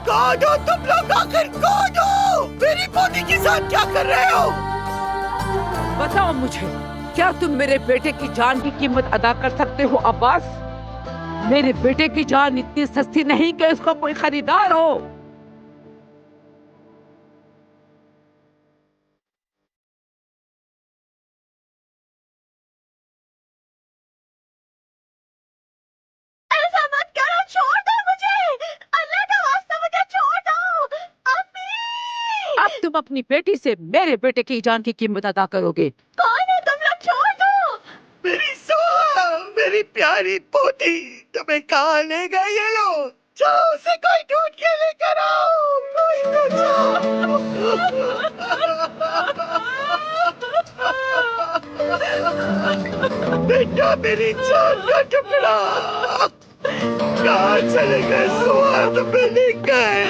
कौन हो तुम लोग? आखिर कौन हो? मेरी पोती के साथ क्या कर रहे हो? बताओ मुझे, क्या तुम मेरे बेटे की जान की कीमत अदा कर सकते हो अब्बास? मेरे बेटे की जान इतनी सस्ती नहीं कि उसका कोई खरीदार हो। ऐसा मत करो, छोड़ दो मुझे। अल्लाह का वास्ता मुझे छोड़ दो। अम्मी! अब तुम अपनी बेटी से मेरे बेटे की जान की कीमत अदा करोगे। कौन हो तुम लोग? छोड़ दो। मेरी सोहा, मेरी प्यारी पोती, तुम्हें कहाँ ले गए ये लोग? जाओ उसे कोई ढूंढ के लेकर आओ। कोई तो जाओ। बेटा, मेरी जान का टुकड़ा, कहाँ चले गए? स्वाद में ले गए।